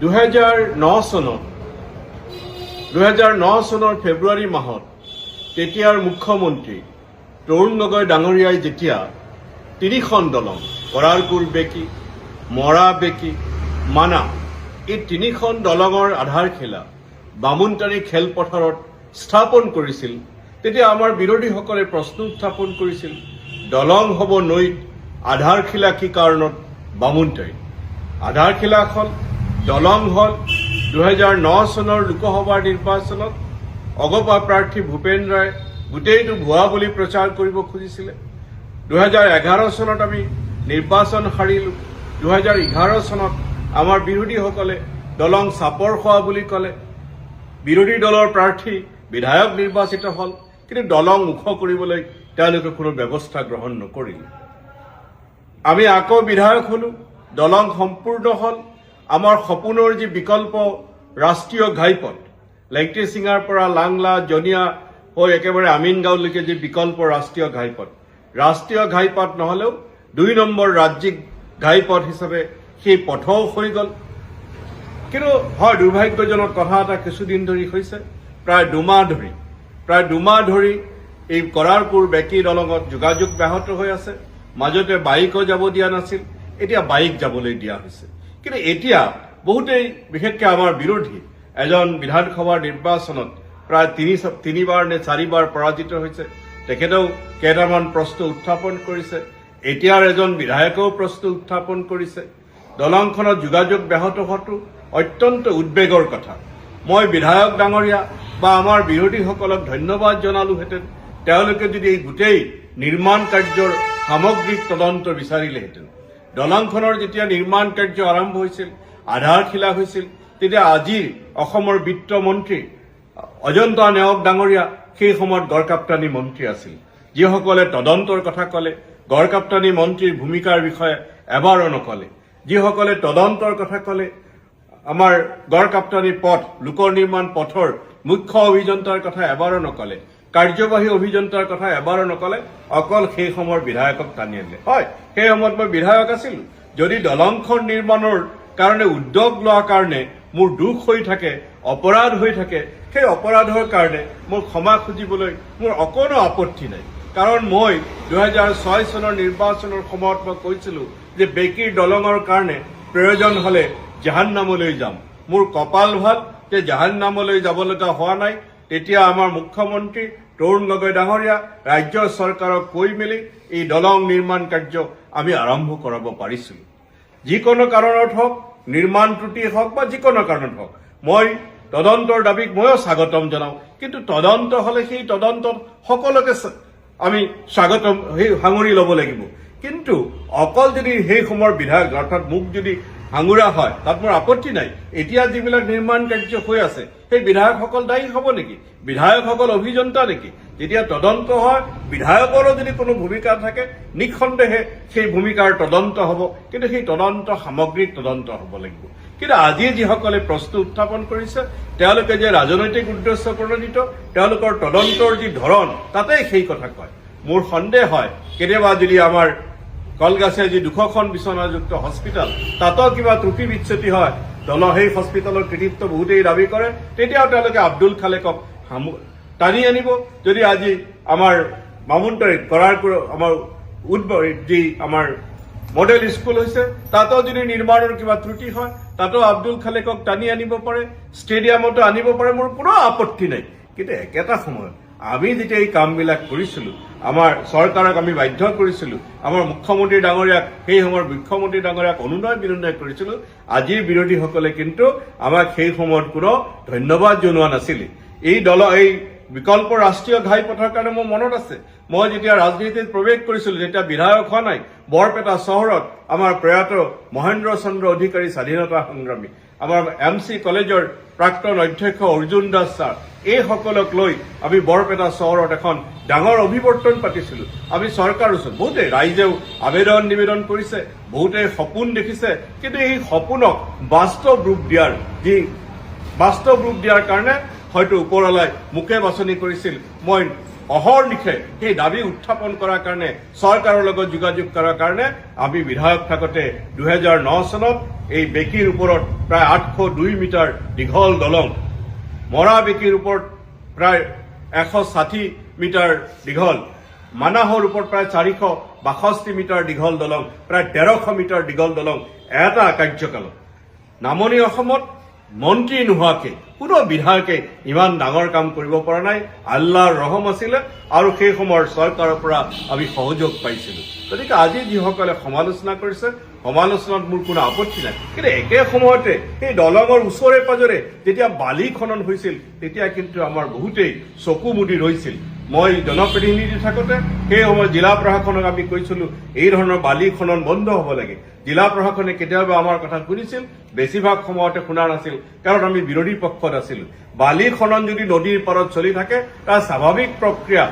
2009 চনৰ ফেব্ৰুৱাৰী মাহত তেতিয়াৰ মুখ্যমন্ত্ৰী তৰুণ গগৈ ডাঙৰীয়াই যেতিয়া তিনিখন দলং কৰাৰকুল বেকী, মৰা বেকী, মানা এই তিনিখন দলঙৰ আধাৰশিলা বামুণটাৰী খেলপথাৰত স্থাপন কৰিছিল, তেতিয়া আমাৰ বিৰোধীসকলে প্ৰশ্ন উত্থাপন কৰিছিল, দলং হ'ব নৈত, আধাৰশিলা কি কাৰণত বামুণটাৰী? আধাৰশিলাখন দলং হ'ল 2009 চনৰ লোকসভাৰ নিৰ্বাচনত অগপা প্ৰাৰ্থী ভূপেন ৰায় গোটেইটো ভুৱা বুলি প্ৰচাৰ কৰিব খুজিছিলে। 2011 চনত আমি নিৰ্বাচন হাৰিলোঁ। 2011 চনত আমাৰ বিৰোধীসকলে দলং চাপৰ খোৱা বুলি ক'লে। বিৰোধী দলৰ প্ৰাৰ্থী বিধায়ক নিৰ্বাচিত হ'ল, কিন্তু দলং ওখ কৰিবলৈ তেওঁলোকে কোনো ব্যৱস্থা গ্ৰহণ নকৰিলে। আমি আকৌ বিধায়ক হ'লোঁ, দলং সম্পূৰ্ণ হ'ল। আমাৰ সপোনৰ যি বিকল্প ৰাষ্ট্ৰীয় ঘাইপথ, লেংটিচিঙাৰ পৰা লাংলা জনিয়া হৈ একেবাৰে আমিনগাঁওলৈকে যি বিকল্প ৰাষ্ট্ৰীয় ঘাইপথ নহ'লেও 2 নম্বৰ ৰাজ্যিক ঘাইপথ হিচাপে সেই পথও হৈ গ'ল। কিন্তু হয়, দুৰ্ভাগ্যজনক কথা এটা কিছুদিন ধৰি হৈছে, প্ৰায় দুমাহ ধৰি এই কৰাৰকুল বেকী দলঙত যোগাযোগ ব্যাহত হৈ আছে। মাজতে বাইকো যাব দিয়া নাছিল, এতিয়া বাইক যাবলৈ দিয়া হৈছে। কিন্তু এতিয়া বহুতেই, বিশেষকৈ আমাৰ বিৰোধী এজন বিধানসভাৰ নিৰ্বাচনত প্ৰায় 3বাৰ নে 4বাৰ পৰাজিত হৈছে, তেখেতেও কেইটামান প্ৰশ্ন উত্থাপন কৰিছে। এতিয়াৰ এজন বিধায়কেও প্ৰশ্ন উত্থাপন কৰিছে। দলংখনত যোগাযোগ ব্যাহত হোৱাটো অত্যন্ত উদ্বেগৰ কথা। মই বিধায়ক ডাঙৰীয়া বা আমাৰ বিৰোধীসকলক ধন্যবাদ জনালোহেঁতেন, তেওঁলোকে যদি এই গোটেই নিৰ্মাণ কাৰ্যৰ সামগ্ৰিক তদন্ত বিচাৰিলেহেঁতেন। দলংখনৰ যেতিয়া নিৰ্মাণ কাৰ্য আৰম্ভ হৈছিল, আধাৰশিলা হৈছিল, তেতিয়া আজিৰ অসমৰ বিত্তমন্ত্ৰী অজন্তা নেওগ ডাঙৰীয়া সেই সময়ত গড়কাপ্তানী মন্ত্ৰী আছিল। যিসকলে তদন্তৰ কথা ক'লে, গড়কাপ্তানী মন্ত্ৰীৰ ভূমিকাৰ বিষয়ে এবাৰো নক'লে। যিসকলে তদন্তৰ কথা ক'লে, আমাৰ গড়কাপ্তানী পথ, লোক নিৰ্মাণ পথৰ মুখ্য অভিযন্তাৰ কথা এবাৰো নক'লে, কাৰ্যবাহী অভিযন্তাৰ কথা এবাৰো নক'লে, অকল সেই সময়ৰ বিধায়কক টানি আনিলে। হয়, সেই সময়ত মই বিধায়ক আছিলোঁ। যদি দলংখন নিৰ্মাণৰ কাৰণে উদ্যোগ লোৱাৰ কাৰণে মোৰ দুখ হৈ থাকে, অপৰাধ হৈ থাকে, সেই অপৰাধৰ কাৰণে মোৰ ক্ষমা খুজিবলৈ মোৰ অকণো আপত্তি নাই। কাৰণ মই 2006 চনৰ নিৰ্বাচনৰ সময়ত মই কৈছিলোঁ যে বেকীৰ দলঙৰ কাৰণে প্ৰয়োজন হ'লে জাহান্নামলৈ যাম। মোৰ কপাল ভাল যে জাহান্নামলৈ যাবলগা হোৱা নাই। তেতিয়া আমাৰ মুখ্যমন্ত্ৰী তৰুণ গগৈ ডাঙৰীয়া ৰাজ্য চৰকাৰক কৈ মেলি এই দলং নিৰ্মাণ কাৰ্য আমি আৰম্ভ কৰাব পাৰিছিলোঁ। যিকোনো কাৰণত হওক, নিৰ্মাণ ত্ৰুটি হওক বা যিকোনো কাৰণত হওক, মই তদন্তৰ দাবীক ময়ো স্বাগতম জনাওঁ। কিন্তু তদন্ত হ'লে সেই তদন্তত সকলোকে আমি স্বাগতম সাঙুৰি ল'ব লাগিব। কিন্তু অকল যদি সেই সময়ৰ বিধায়ক অৰ্থাৎ মোক যদি সাঙুৰা হয়, তাত মোৰ আপত্তি নাই। এতিয়া যিবিলাক নিৰ্মাণ কাৰ্য হৈ আছে, সেই বিধায়কসকল দায়ী হ'ব নেকি? বিধায়কসকল অভিযন্তা নেকি? যেতিয়া তদন্ত হয়, বিধায়কৰো যদি কোনো ভূমিকা থাকে, নিঃসন্দেহে সেই ভূমিকাৰ তদন্ত হ'ব। কিন্তু সেই তদন্ত সামগ্ৰিক তদন্ত হ'ব লাগিব। কিন্তু আজি যিসকলে প্ৰশ্ন উত্থাপন কৰিছে, তেওঁলোকে যে ৰাজনৈতিক উদ্দেশ্য প্ৰণোদিত, তেওঁলোকৰ তদন্তৰ যি ধৰণ, তাতেই সেই কথা কয়। মোৰ সন্দেহ হয়, কেতিয়াবা যদি আমাৰ কলগাছে যি 200খন বিচনাযুক্ত হস্পিটেল, তাতো কিবা ত্ৰুটি বিচ্যুতি হয়, সেই হস্পিটেলৰ কৃতিত্ব বহুতেই দাবী কৰে, তেতিয়াও তেওঁলোকে আব্দুল খালেকক টানি আনিব। যদি আজি আমাৰ বামুণটাৰীত কৰাৰকুল আমাৰ যি আমাৰ মডেল স্কুল হৈছে, তাতো যদি নিৰ্মাণৰ কিবা ত্ৰুটি হয়, তাতো আব্দুল খালেকক টানি আনিব পাৰে, ষ্টেডিয়ামতো আনিব পাৰে, মোৰ কোনো আপত্তি নাই। কিন্তু একেটা সময়ত আমি যেতিয়া এই কামবিলাক কৰিছিলোঁ, আমাৰ চৰকাৰক আমি বাধ্য কৰিছিলোঁ, আমাৰ মুখ্যমন্ত্ৰী ডাঙৰীয়াক, সেই সময়ৰ মুখ্যমন্ত্ৰী ডাঙৰীয়াক অনুনয় বিনয় কৰিছিলোঁ, আজিৰ বিৰোধীসকলে কিন্তু আমাক সেই সময়ত কোনো ধন্যবাদ জনোৱা নাছিলে। এই বিকল্প ৰাষ্ট্ৰীয় ঘাইপথৰ কাৰণে মোৰ মনত আছে, মই যেতিয়া ৰাজনীতিত প্ৰৱেশ কৰিছিলোঁ, যেতিয়া বিধায়ক হোৱা নাই, বৰপেটা চহৰত আমাৰ প্ৰয়াত মহেন্দ্ৰ চন্দ্ৰ অধিকাৰী স্বাধীনতা সংগ্ৰামী, আমাৰ MC কলেজৰ প্ৰাক্তন অধ্যক্ষ অৰ্জুন দাস ছাৰ, এইসকলক লৈ আমি বৰপেটা চহৰত এখন ডাঙৰ অভিৱৰ্তন পাতিছিলোঁ। আমি চৰকাৰৰ ওচৰত বহুতে ৰাইজেও আবেদন নিবেদন কৰিছে, বহুতে সপোন দেখিছে, কিন্তু এই সপোনক বাস্তৱ ৰূপ দিয়াৰ কাৰণে হয়তো ওপৰৱালাই মোকে বাছনি কৰিছিল। মই অহৰ্নিশে সেই দাবী উত্থাপন কৰাৰ কাৰণে চৰকাৰৰ লগত যোগাযোগ কৰাৰ কাৰণে আমি বিধায়ক থাকোঁতে 2009 চনত এই বেকীৰ ওপৰত প্ৰায় 802 মিটাৰ দীঘল দলং, মৰা বেকীৰ ওপৰত প্ৰায় 160 মিটাৰ দীঘল, মানাহৰ ওপৰত প্ৰায় 462 মিটাৰ দীঘল দলং, প্ৰায় 1300 মিটাৰ দীঘল দলং এটা কাৰ্যকালত। নামনি অসমত মন্ত্ৰী নোহোৱাকৈ কোনো বিধায়কে ইমান ডাঙৰ কাম কৰিব পৰা নাই। আল্লাহৰ ৰহম আছিলে আৰু সেই সময়ৰ চৰকাৰৰ পৰা আমি সহযোগ পাইছিলোঁ। গতিকে আজি যিসকলে সমালোচনা কৰিছে, সমালোচনাত মোৰ কোনো আপত্তি নাই, কিন্তু একে সময়তে সেই দলঙৰ ওচৰে পাজৰে যেতিয়া বালি খনন হৈছিল তেতিয়া কিন্তু আমাৰ বহুতেই চকু মুদি ৰৈছিল। মই জনপ্ৰতিনিধি থাকোঁতে সেই সময়ত জিলা প্ৰশাসনক আমি কৈছিলোঁ এই ধৰণৰ বালি খনন বন্ধ হ'ব লাগে। জিলা প্ৰশাসনে কেতিয়াবা আমাৰ কথা শুনিছিল, বেছিভাগ সময়তে শুনা নাছিল, কাৰণ আমি বিৰোধী পক্ষত আছিলোঁ। বালি খনন যদি নদীৰ পাৰত চলি থাকে তাৰ স্বাভাৱিক প্ৰক্ৰিয়া,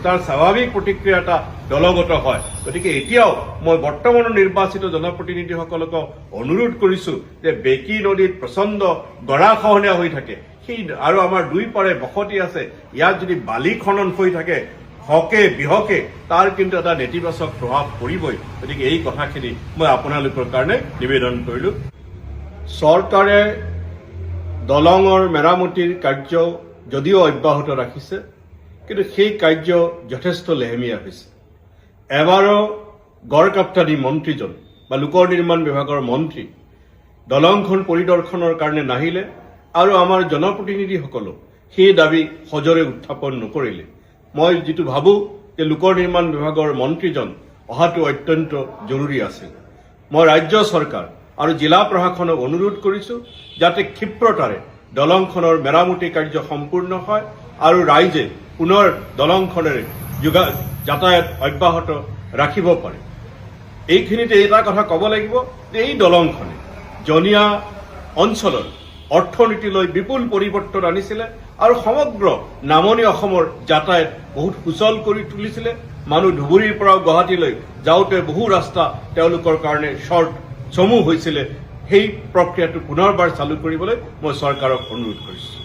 তাৰ স্বাভাৱিক প্ৰতিক্ৰিয়া এটা দলগত হয়। গতিকে এতিয়াও মই বৰ্তমানৰ নিৰ্বাচিত জনপ্ৰতিনিধিসকলক অনুৰোধ কৰিছোঁ যে বেকী নদীত প্ৰচণ্ড গৰাখহনীয়া হৈ থাকে সেই আৰু আমাৰ দুই পাৰে বসতি আছে, ইয়াত যদি বালি খনন হৈ থাকে হকে বিহকে তাৰ কিন্তু এটা নেতিবাচক প্ৰভাৱ পৰিবই। গতিকে এই কথাখিনি মই আপোনালোকৰ কাৰণে নিবেদন কৰিলোঁ। চৰকাৰে দলঙৰ মেৰামতিৰ কাৰ্য যদিও অব্যাহত ৰাখিছে, কিন্তু সেই কাৰ্য যথেষ্ট লেহেমীয়া হৈছে। এবাৰো গড়কাপ্তানি মন্ত্ৰীজন বা লোক নিৰ্মাণ বিভাগৰ মন্ত্ৰী দলংখন পৰিদৰ্শনৰ কাৰণে নাহিলে আৰু আমাৰ জনপ্ৰতিনিধিসকলেও সেই দাবী সজোৰে উত্থাপন নকৰিলে। মই যিটো ভাবোঁ যে লোক নিৰ্মাণ বিভাগৰ মন্ত্ৰীজন অহাটো অত্যন্ত জৰুৰী আছিল। মই ৰাজ্য চৰকাৰ আৰু জিলা প্ৰশাসনক অনুৰোধ কৰিছোঁ যাতে ক্ষিপ্ৰতাৰে দলংখনৰ মেৰামতি কাৰ্য সম্পূৰ্ণ হয় আৰু ৰাইজে পুনৰ দলংখনেৰে যাতায়াত অব্যাহত ৰাখিব পাৰে। এইখিনিতে এটা কথা ক'ব লাগিব যে এই দলংখনে জনীয়া অঞ্চলৰ অৰ্থনীতিলৈ বিপুল পৰিৱৰ্তন আনিছিলে আৰু সমগ্ৰ নামনি অসমৰ যাতায়াত বহুত সুচল কৰি তুলিছিলে। মানুহ ধুবুৰীৰ পৰা গুৱাহাটীলৈ যাওঁতে বহু ৰাস্তা তেওঁলোকৰ কাৰণে শ্বৰ্ট চমু হৈছিলে। সেই প্ৰক্ৰিয়াটো পুনৰবাৰ চালু কৰিবলৈ মই চৰকাৰক অনুৰোধ কৰিছোঁ।